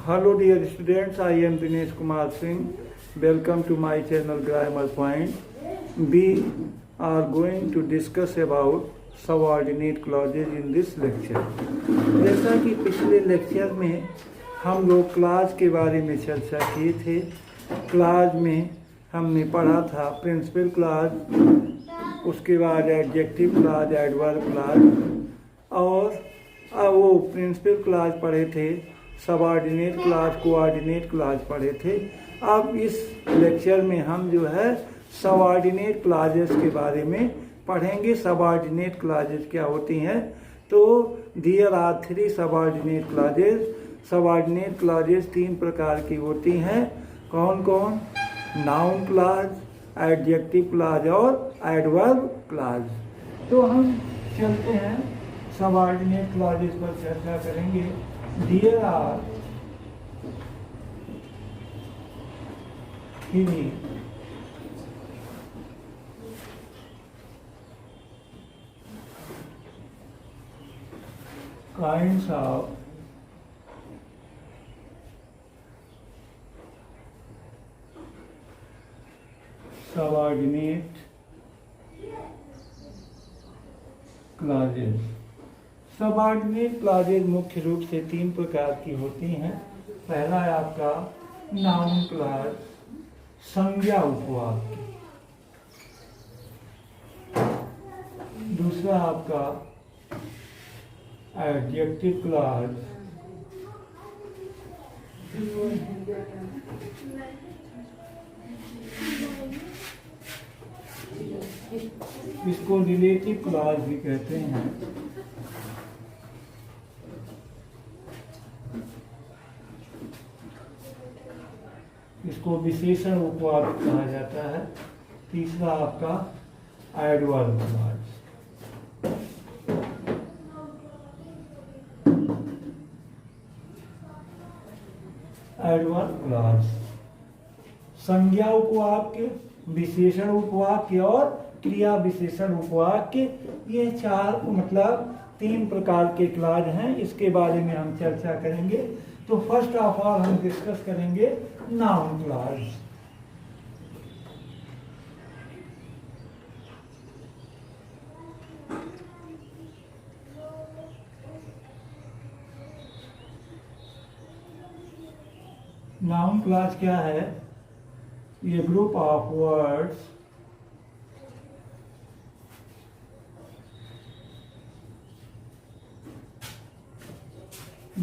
Hello dear students, I am Dinesh Kumar Singh. Welcome to my channel Grammar Point. We are going to discuss about subordinate clauses in this lecture. जैसा कि पिछले lecture में हम लोग class के बारे में चर्चा किए थे। क्लास में हमने पढ़ा था प्रिंसिपल क्लाज, उसके बाद एडजेक्टिव क्लाज, एडवर्ब क्लाज, और वो प्रिंसिपल क्लाज पढ़े थे, सबऑर्डिनेट क्लाज, कोऑर्डिनेट क्लाज पढ़े थे। अब इस लेक्चर में हम जो है सबऑर्डिनेट क्लाजेस के बारे में पढ़ेंगे। सबऑर्डिनेट क्लाजेस क्या होती हैं? तो there are 3 subordinate clauses. Subordinate clauses 3 प्रकार की होती हैं। कौन कौन? नाउन क्लाज, एडजेक्टिव क्लाज और एडवर्ब क्लाज। तो हम चलते हैं सबऑर्डिनेट क्लाजेस पर चर्चा करेंगे। There are 3 kinds of subordinate clauses। Subordinate clauses मुख्य रूप से 3 प्रकार की होती हैं। पहला है आपका नाउन क्लाज, संज्ञा उपवाक्य। दूसरा आपका एडजेक्टिव क्लाज, इसको रिलेटिव क्लाज भी कहते हैं। इसको विशेषण उपवाक्य कहा जाता है। तीसरा आपका एडवर्ब क्लाज। एडवर्ब क्लाज संज्ञा उपवाक्य, विशेषण उपवाक्य और क्रिया विशेषण उपवाक्य, ये 3 प्रकार के क्लाज हैं। इसके बारे में हम चर्चा करेंगे। तो फर्स्ट ऑफ ऑल हम डिस्कस करेंगे नाउन क्लाज। नाउन क्लाज क्या है? ये group of words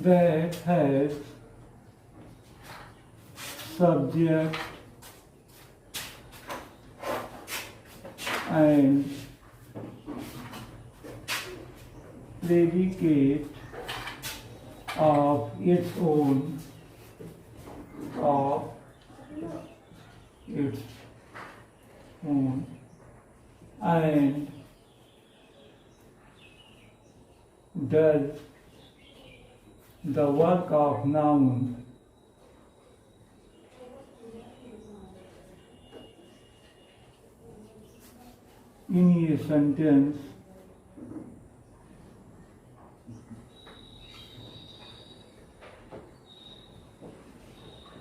that has subject and predicate of its own and does the work of noun in a sentence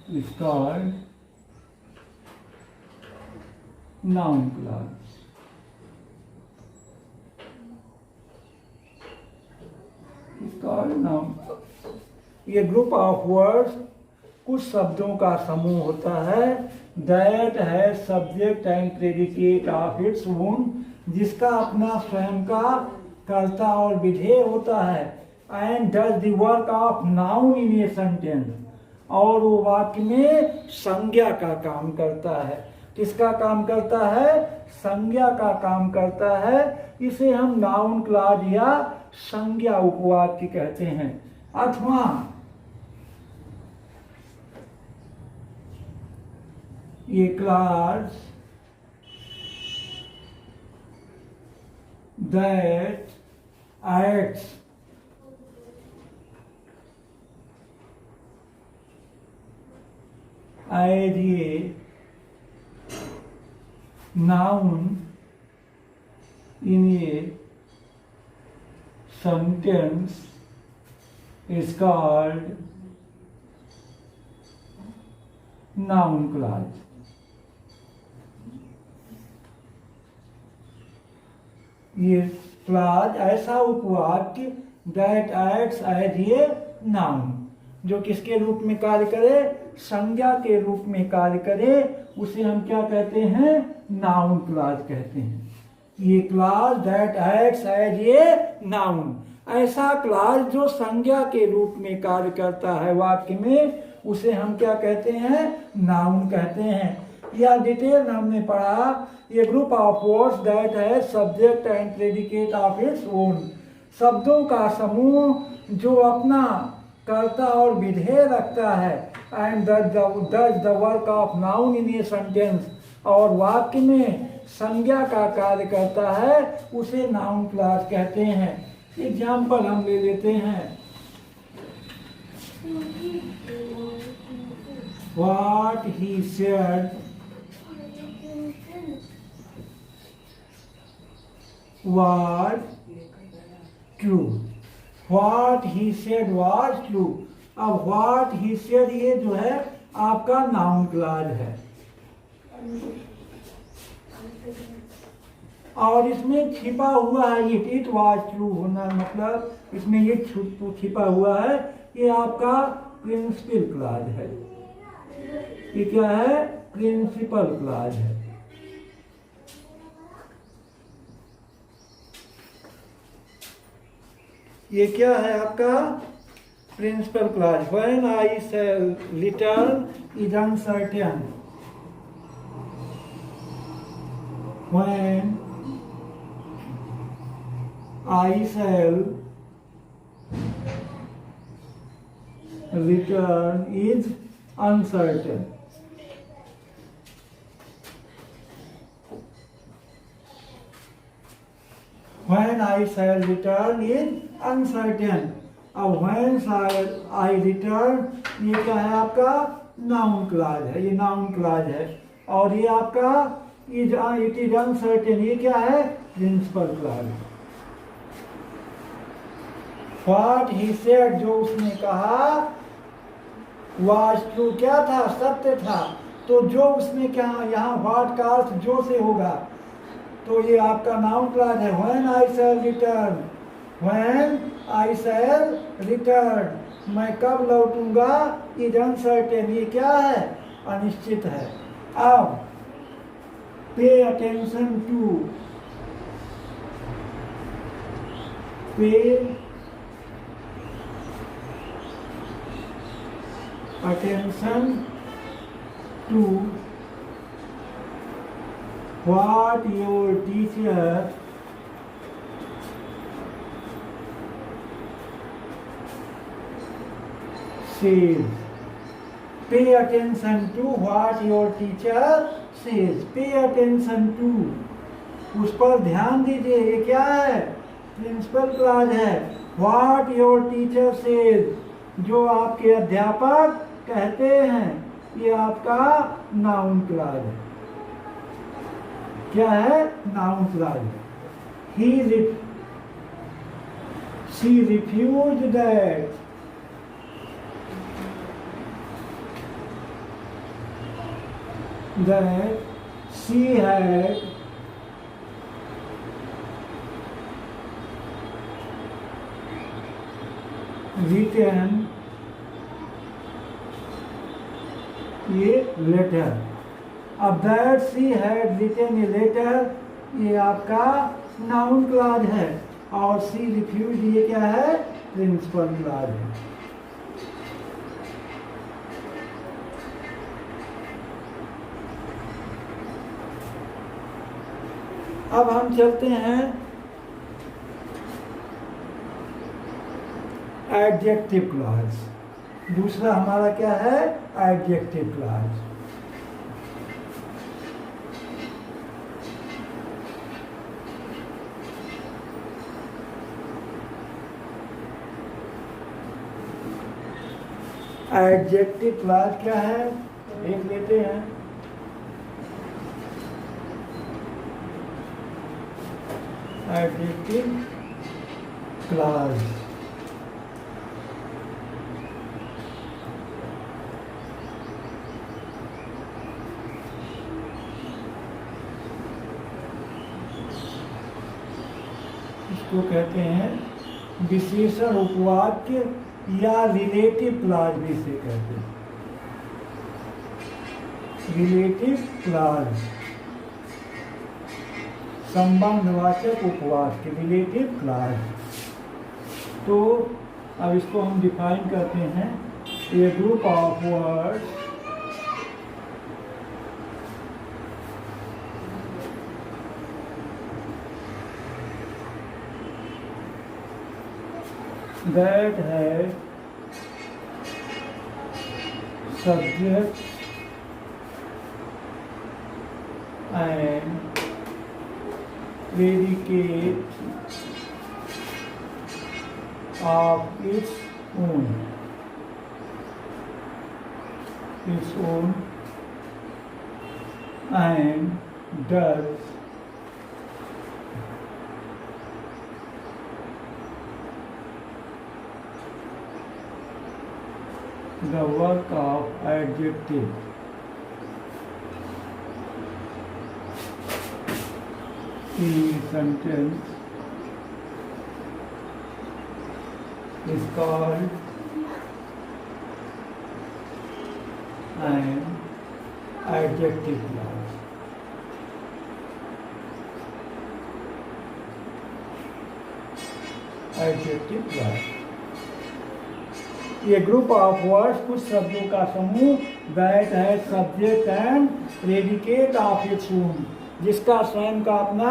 is called noun clause। ये group of words कुछ शब्दों का समूह होता है। दैट है subject and predicate of its own, जिसका अपना स्वयं का कर्ता और विधेय होता है। And does the work of noun in a sentence, और वो वाक्य में संज्ञा का काम करता है। किसका काम करता है? संज्ञा का काम करता है। इसे हम नाउन क्लाज या संज्ञा उपवाक्य कहते हैं। अथवा ये clause that acts as a noun in a sentence is called noun clause. ये क्लॉज ऐसा उपवाक्य that acts as a noun, जो किसके रूप में कार्य करे, संज्ञा के रूप में कार्य करे, उसे हम क्या कहते हैं, नाउन क्लॉज कहते हैं। ये clause that acts as a noun, ऐसा क्लॉज जो संज्ञा के रूप में कार्य करता है वाक्य में, उसे हम क्या कहते हैं, नाउन कहते हैं। या डिटेल हमने पढ़ा, ये ग्रुप ऑफ वर्ड्स दैट है subject and predicate of its own, शब्दों का समूह जो अपना कर्ता और विधेय रखता है, and does the work of noun in a sentence, और वाक्य में संज्ञा का कार्य करता है, उसे नाउन क्लॉज कहते हैं। एग्जाम्पल हम ले लेते हैं, what he said was true, what he said was true। अब what he said ये जो है आपका नाउन क्लॉज है, और इसमें छिपा हुआ है इट वाज ट्रू होना, मतलब इसमें ये छिपा हुआ है, ये आपका प्रिंसिपल क्लॉज है। ये क्या है, प्रिंसिपल क्लॉज है। ये क्या है आपका principal clause. When I shall return is uncertain, when I shall return is uncertain. When I shall return is uncertain। अब when shall I return, ये क्या है आपका नाउन क्लॉज है, ये नाउन क्लॉज है। और ये आपका it is uncertain, ये क्या है, principal clause. What he said, जो उसने कहा, was true, क्या था, सत्य था। तो जो उसने क्या, यहाँ what का अर्थ जो से होगा, तो ये आपका नाउन क्लॉज है। When I shall return, when I shall return, मैं कब लौटूंगा, is uncertain, ये क्या है, अनिश्चित है। अब pay attention to, pay attention to what your teacher says। Pay attention to what your teacher says। Pay attention to, उस पर ध्यान दीजिए, ये क्या है, प्रिंसिपल क्लॉज है। What your teacher says, जो आपके अध्यापक कहते हैं, ये आपका नाउन क्लॉज है। क्या है, noun clause. she refused that she had written a letter। अब that she had written a letter, ये आपका नाउन क्लॉज है, और सी रिफ्यूज ये क्या है, प्रिंसिपल क्लॉज है। अब हम चलते हैं एडजेक्टिव क्लॉज। दूसरा हमारा क्या है, एडजेक्टिव क्लॉज। एडजेक्टिव क्लॉज क्या है, देख लेते हैं। एडजेक्टिव क्लॉज, इसको कहते हैं विशेषण उपवाक्य या रिलेटिव क्लॉज भी इसे कहते हैं। रिलेटिव क्लॉज, संबंधवाचक उपवाक्य, रिलेटिव क्लॉज। तो अब इसको हम डिफाइन करते हैं, a group of words that has subject and predicate of its own and does the work of adjective in a sentence is called an adjective clause. Adjective clause. ये group of words, कुछ शब्दों का समूह, that है subject and predicate of its own, जिसका स्वयं का अपना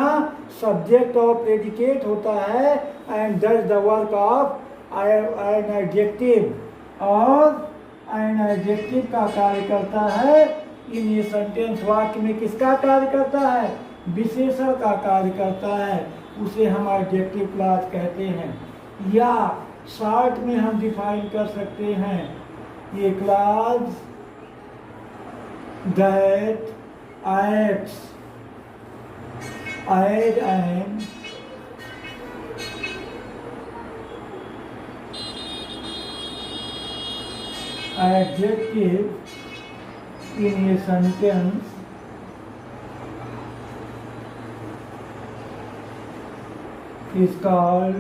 सब्जेक्ट और प्रेडिकेट होता है, and does the work of an adjective, और एन एडजेक्टिव का कार्य करता है इन ये सेंटेंस, वाक्य में किसका कार्य करता है? विशेषण का कार्य करता है, उसे हम एडजेक्टिव क्लॉज कहते हैं। या शॉर्ट में हम डिफाइन कर सकते हैं, ये clause that acts as an adjective in a sentence is called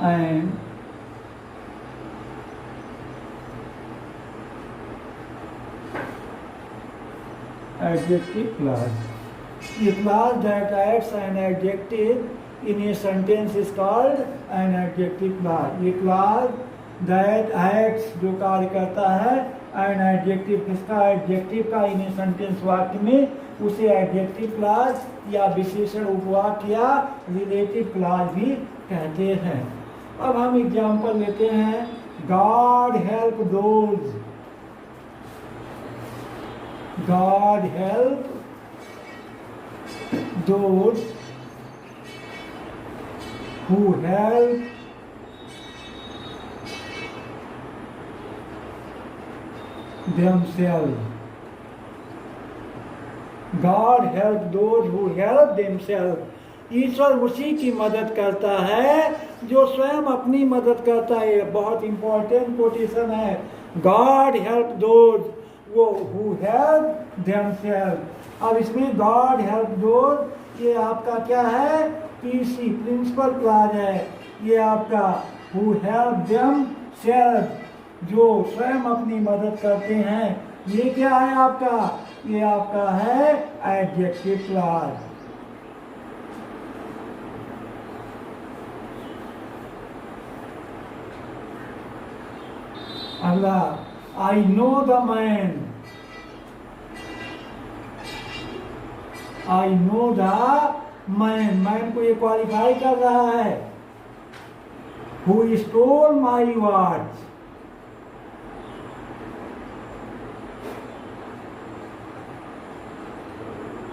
an adjective clause. A clause that adds an adjective in a sentence is called an adjective clause. ये clause that adds, जो कार्य करता है, an adjective, किसका? adjective का in a sentence, वाक्य में, उसे adjective clause या विशेषण उपवाक्य या relative clause भी कहते हैं। अब हम एग्जाम्पल लेते हैं, God help those, God help those who help themselves. God help those who help themselves. ईश्वर उसी की मदद करता है जो स्वयं अपनी मदद करता है। बहुत इंपॉर्टेंट कोटेशन है, God help those वो who help themselves। अब इसमें God help those, ये आपका क्या है? पीसी, प्रिंसिपल क्लॉज है। ये आपका who help themselves, जो स्वयं अपनी मदद करते हैं, ये क्या है आपका? ये आपका है एडजेक्टिव क्लॉज। अगला, I know the man, I know the man, man को ये क्वालिफाई कर रहा है, who stole my watch,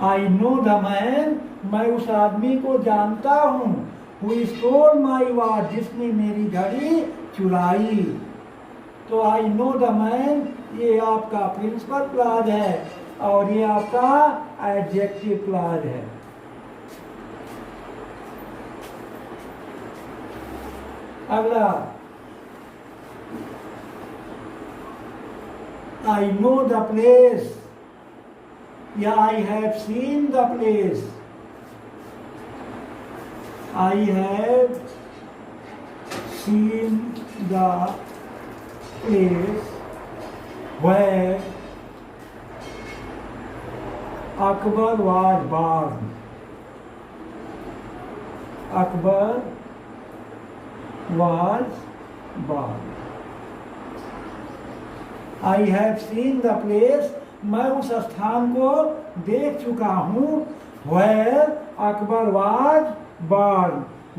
I know the man, मैं उस आदमी को जानता हूँ, हु स्टोल माई वॉच, जिसने मेरी घड़ी चुराई। तो आई नो द मैन, ये आपका प्रिंसिपल क्लॉज है और ये आपका एडजेक्टिव क्लॉज है। अगला, आई नो द प्लेस या I have seen the place, I have seen the place where Akbar was born. Akbar was born. I have seen the place, मैं उस स्थान को देख चुका हूँ, where अकबर was born,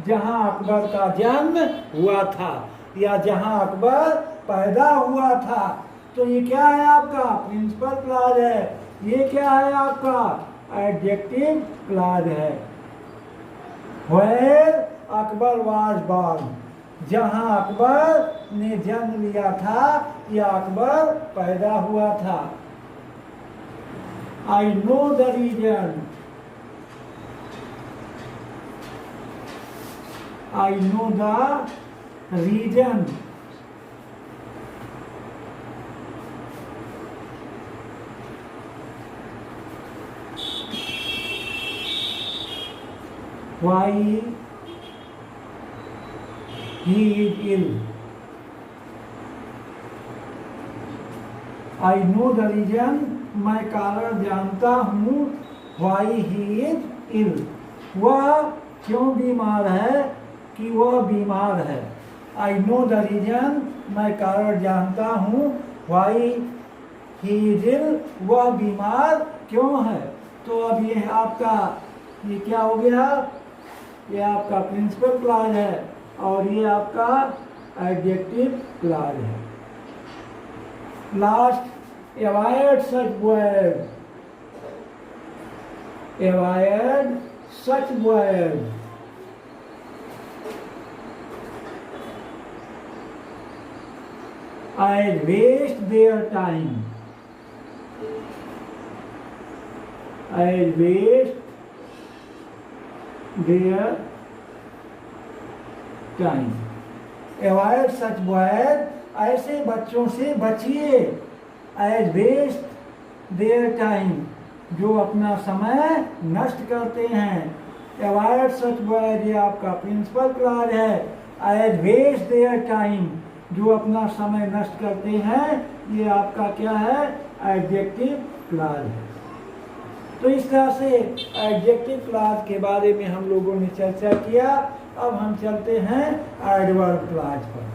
जहाँ अकबर का जन्म हुआ था या जहाँ अकबर पैदा हुआ था। तो ये क्या है आपका प्रिंसिपल क्लॉज है, ये क्या है आपका एडजेक्टिव क्लॉज है। where अकबर was born, जहाँ अकबर ने जन्म लिया था या अकबर पैदा हुआ था। I know the region, I know the region, why he is ill. I know the reason, मैं कारण जानता हूँ, why he is ill, वह क्यों बीमार है कि वह बीमार है। I know the reason, मैं कारण जानता हूँ, why he is ill, वह बीमार क्यों है। तो अब ये आपका ये क्या हो गया, ये आपका प्रिंसिपल क्लॉज है और ये आपका एडजेक्टिव क्लॉज है। Last, avoid such word, avoid such word, I waste their time, I waste their time, avoid such word, ऐसे बच्चों से बचिए। I waste their time, जो अपना समय नष्ट करते हैं। अवॉइड सच वर्ड ये आपका प्रिंसिपल क्लॉज है। I waste their time, जो अपना समय नष्ट करते हैं, ये आपका क्या है एडजेक्टिव क्लॉज है। तो इस तरह से एडजेक्टिव क्लॉज के बारे में हम लोगों ने चर्चा किया। अब हम चलते हैं एडवर्ब क्लॉज पर।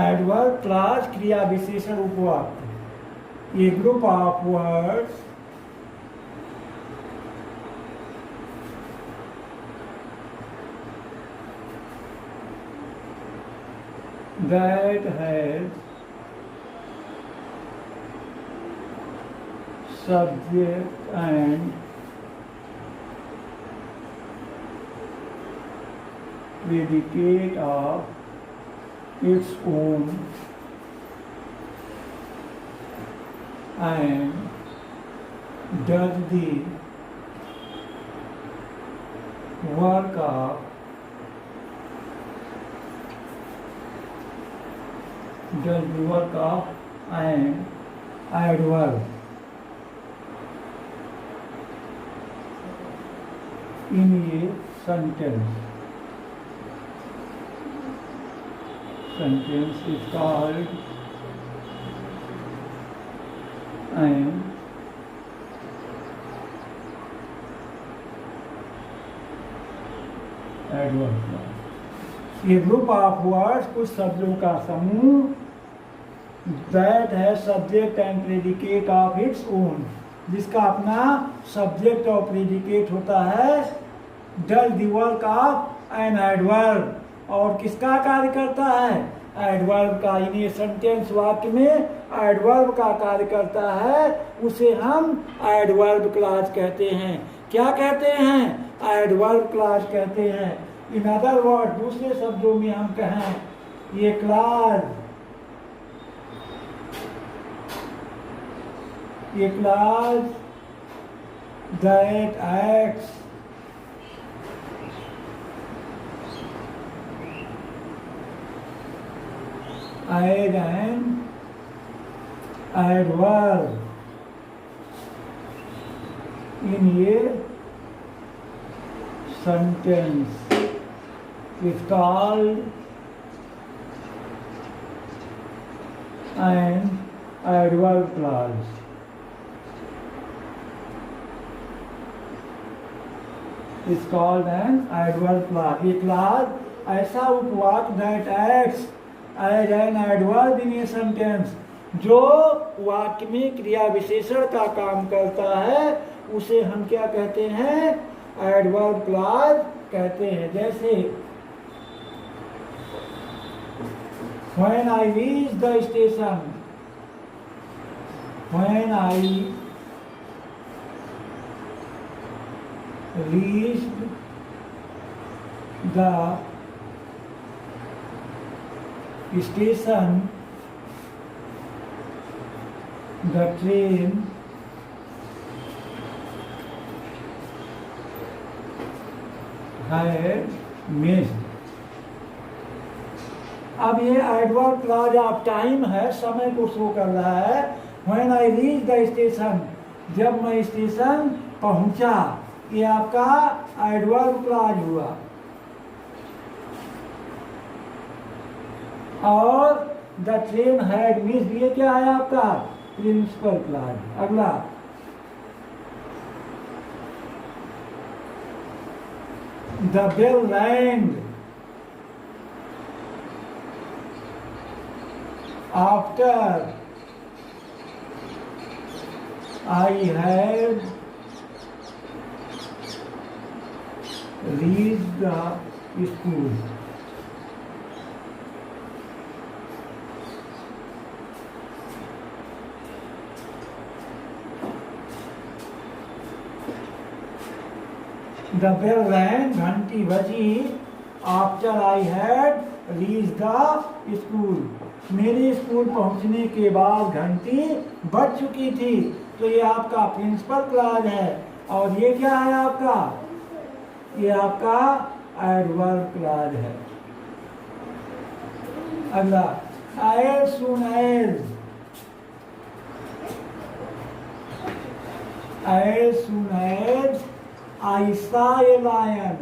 एडवर्ब क्लॉज क्रिया विशेषण उपवाक्य, a group of words that has subject and predicate of its own and does the work of an adverb in a sentence. Sentence is called an adverb clause. A group of words, कुछ शब्दों का समूह, that has subject and predicate of its own, जिसका अपना subject और predicate होता है, does the work of an adverb, और किसका कार्य करता है एडवर्ब का। इन सेंटेंस वाक्य में एडवर्ब का कार्य करता है, उसे हम एडवर्ब क्लॉज कहते हैं। क्या कहते हैं एडवर्ब क्लॉज कहते हैं। इन अदर वर्ड, दूसरे शब्दों में हम कहें ये clause A class that acts as an adverb in a sentence is called an adverb clause. Is called an adverb clause. A clause ऐसा उपवाक that acts as an adverb in a sentence, जो वाक्य में क्रिया विशेषण का काम करता है उसे हम क्या कहते हैं? एडवर्ब क्लॉज कहते हैं। जैसे when I reach the station, when I reached the station, the train had missed. अब ये एडवर्ब क्लॉज ऑफ टाइम है, समय को शो कर रहा है। When I reached the station, जब मैं स्टेशन पहुंचा, ये आपका एडवर्ब क्लॉज हुआ। और द ट्रेन हैड मिस्ड, ये क्या है आपका? Principal clause. अगला the bell rang after I had reached the school. The bell rang, घंटी बजी, after I had reached the school. मेरे स्कूल पहुंचने के बाद घंटी बज चुकी थी। तो ये आपका प्रिंसिपल क्लॉज है। और ये क्या है आपका? ये आपका एडवर्ब क्लॉज है। अगला as soon as I saw a lion,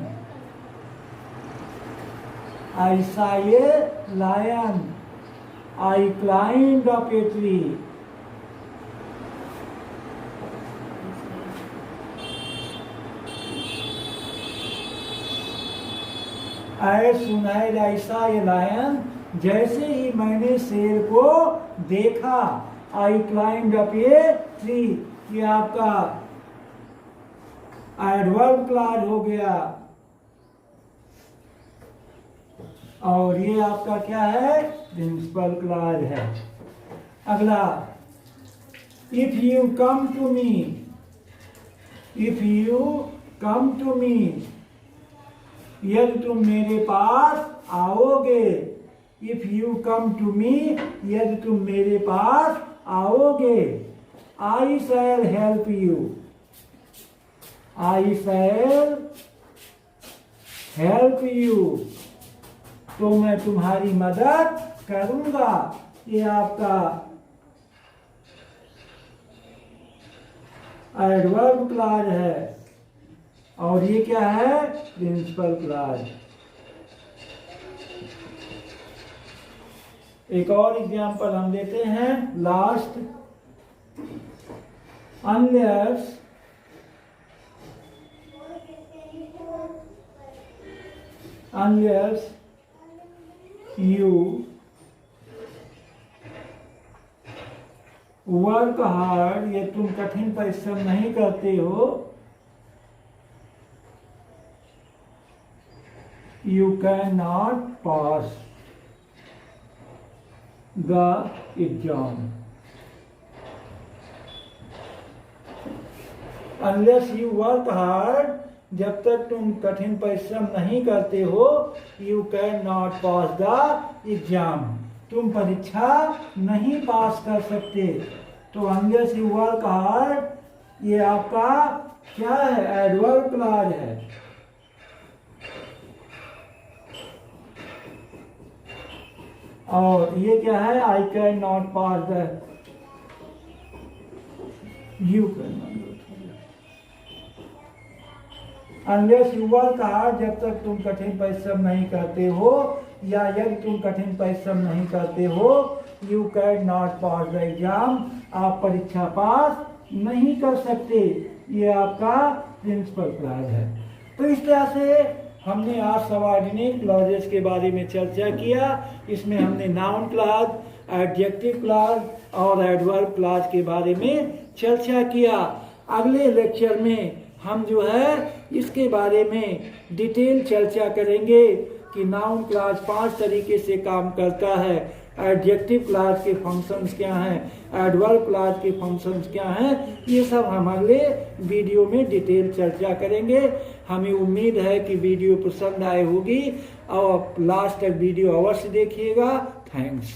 I saw a lion, I climbed up a tree. As soon as I saw a lion, जैसे ही मैंने शेर को देखा, I climbed up a tree, ये आपका एडवर्ब क्लॉज हो गया। और ये आपका क्या है? प्रिंसिपल क्लॉज है। अगला if you come to me, if you come to me, यदि तुम मेरे पास आओगे। If you come to me, यदि तुम मेरे पास आओगे। I shall help you, I shall help you, तो मैं तुम्हारी मदद करूंगा। ये आपका एडवर्ब क्लॉज है। और ये क्या है? Principal clause. एक और एग्जांपल हम देते हैं last. Unless you work hard, ये तुम कठिन परिश्रम नहीं करते हो, you cannot pass the exam. Unless you work hard, जब तक तुम कठिन परिश्रम नहीं करते हो, you can not pass the exam, तुम परीक्षा नहीं पास कर सकते। तो अनलेस यू वर्क हार्ड, ये आपका क्या है? एडवर्ब क्लॉज है। और ये क्या है? I can not pass the, you can not. Unless you work hard, जब तक तुम कठिन परिश्रम नहीं करते हो, या यदि तुम कठिन परिश्रम नहीं करते हो, you can not pass the exam, आप परीक्षा पास नहीं कर सकते। ये आपका प्रिंसिपल क्लॉज है। तो इस तरह से हमने आज सबऑर्डिनेट क्लॉजेस के बारे में चर्चा किया। इसमें हमने नाउन क्लॉज, एडजेक्टिव क्लॉज और एडवर्ब क्लॉज के बारे में चर्चा किया। अगले लेक्चर में हम जो है इसके बारे में डिटेल चर्चा करेंगे कि नाउन क्लॉज 5 तरीके से काम करता है, एडजेक्टिव क्लॉज के फंक्शंस क्या हैं, एडवर्ब क्लॉज के फंक्शंस क्या हैं। ये सब हम अगले वीडियो में डिटेल चर्चा करेंगे। हमें उम्मीद है कि वीडियो पसंद आए होगी और लास्ट तक वीडियो अवश्य देखिएगा। थैंक्स।